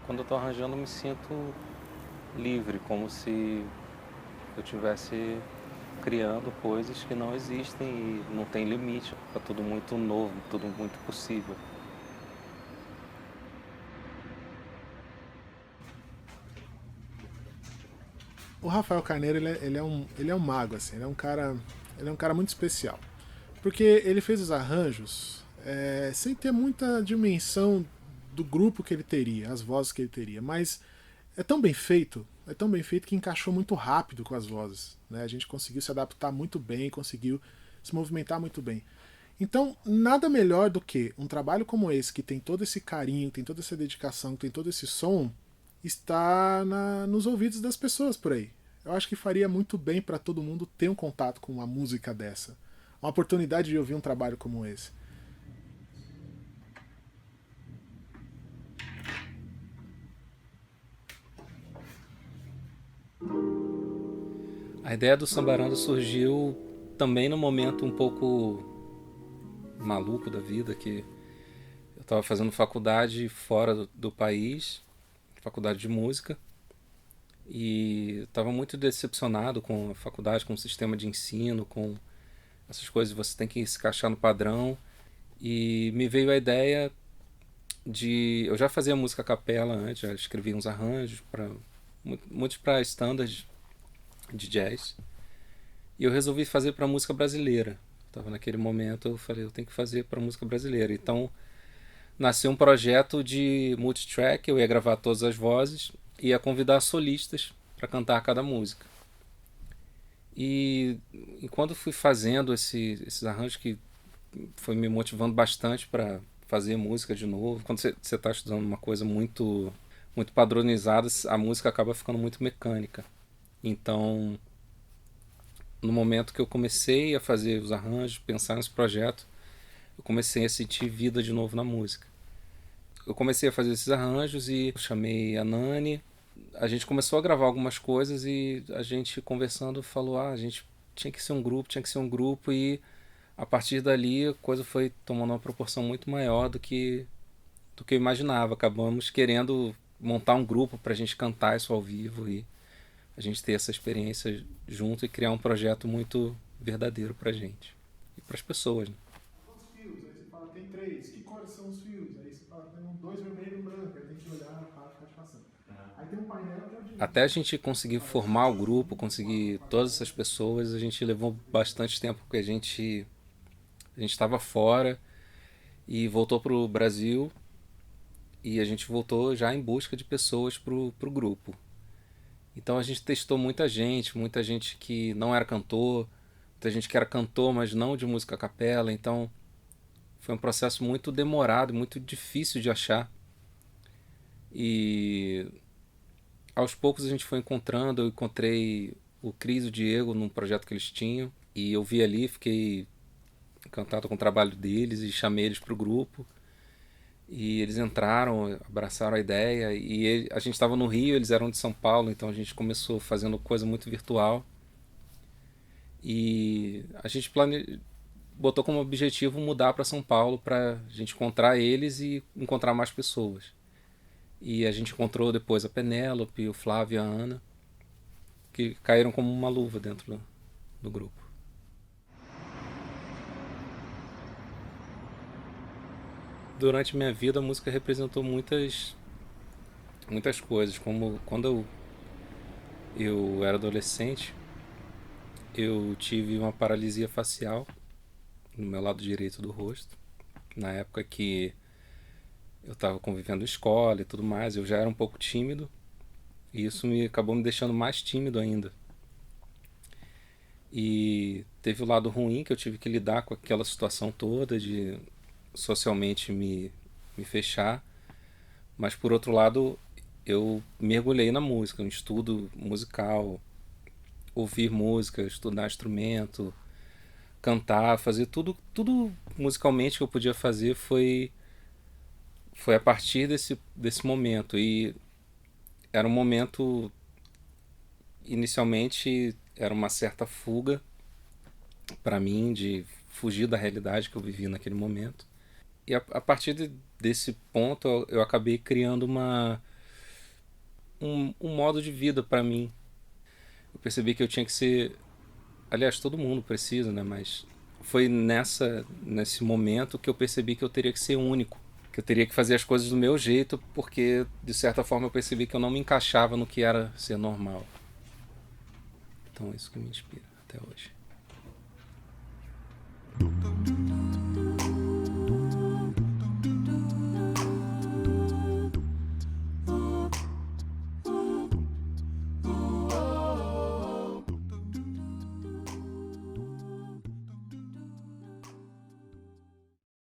Quando eu estou arranjando, eu me sinto livre, como se eu estivesse criando coisas que não existem e não tem limite. É tudo muito novo, tudo muito possível. O Rafael Carneiro ele é um mago, assim, ele é um cara muito especial. Porque ele fez os arranjos sem ter muita dimensão do grupo que ele teria, as vozes que ele teria, mas é tão bem feito que encaixou muito rápido com as vozes. Né? A gente conseguiu se adaptar muito bem, conseguiu se movimentar muito bem. Então, nada melhor do que um trabalho como esse, que tem todo esse carinho, tem toda essa dedicação, tem todo esse som, estar nos ouvidos das pessoas por aí. Eu acho que faria muito bem para todo mundo ter um contato com uma música dessa. Uma oportunidade de ouvir um trabalho como esse. A ideia do Sambaranda surgiu também no momento um pouco maluco da vida, que eu estava fazendo faculdade fora do país, faculdade de música, e estava muito decepcionado com a faculdade, com o sistema de ensino, com essas coisas, você tem que se encaixar no padrão. E me veio a ideia de. Eu já fazia música a capela antes, já escrevia uns arranjos, muitos para standards de jazz. E eu resolvi fazer para música brasileira. Tava naquele momento, eu falei, eu tenho que fazer para música brasileira. Então nasceu um projeto de multitrack, eu ia gravar todas as vozes e ia convidar solistas para cantar cada música. E enquanto fui fazendo esses arranjos que foi me motivando bastante para fazer música de novo. Quando você está estudando uma coisa muito padronizada, a música acaba ficando muito mecânica. Então, no momento que eu comecei a fazer os arranjos, pensar nesse projeto, eu comecei a sentir vida de novo na música. Eu comecei a fazer esses arranjos e chamei a Nani. A gente começou a gravar algumas coisas e a gente conversando falou: a gente tinha que ser um grupo, tinha que ser um grupo. E a partir dali a coisa foi tomando uma proporção muito maior do que eu imaginava. Acabamos querendo montar um grupo para a gente cantar isso ao vivo e a gente ter essa experiência junto e criar um projeto muito verdadeiro para a gente e para as pessoas. Né? Quantos fios? Aí você fala, tem três. Que cores são os fios? Aí você fala, tem dois vermelho e um branco. Aí tem que olhar para ficar te passando. Aí tem um painel que é o de Até a gente conseguir formar o grupo, conseguir todas essas pessoas, a gente levou bastante tempo porque a gente estava fora e voltou para o Brasil e a gente voltou já em busca de pessoas pro grupo. Então a gente testou muita gente que não era cantor, muita gente que era cantor, mas não de música a capela. Então foi um processo muito demorado, muito difícil de achar. E aos poucos a gente foi encontrando. Eu encontrei o Cris e o Diego num projeto que eles tinham. E eu vi ali, fiquei encantado com o trabalho deles e chamei eles para o grupo. E eles entraram, abraçaram a ideia. A gente estava no Rio, eles eram de São Paulo, então a gente começou fazendo coisa muito virtual. E a gente botou como objetivo mudar para São Paulo para a gente encontrar eles e encontrar mais pessoas. E a gente encontrou depois a Penélope, o Flávio e a Ana, que caíram como uma luva dentro do grupo. Durante minha vida a música representou muitas coisas, como quando eu era adolescente, eu tive uma paralisia facial no meu lado direito do rosto, na época que eu estava convivendo em escola e tudo mais, eu já era um pouco tímido e isso me acabou me deixando mais tímido ainda. E teve o lado ruim que eu tive que lidar com aquela situação toda de socialmente me fechar, mas por outro lado eu mergulhei na música, no estudo musical, ouvir música, estudar instrumento, cantar, fazer tudo musicalmente que eu podia fazer foi a partir desse momento. E era um momento, inicialmente, era uma certa fuga para mim de fugir da realidade que eu vivia naquele momento. E a partir desse ponto eu acabei criando um modo de vida para mim. Eu percebi que eu tinha que ser... Aliás, todo mundo precisa, né? Mas foi nesse momento que eu percebi que eu teria que ser único. Que eu teria que fazer as coisas do meu jeito, porque, de certa forma, eu percebi que eu não me encaixava no que era ser normal. Então é isso que me inspira até hoje.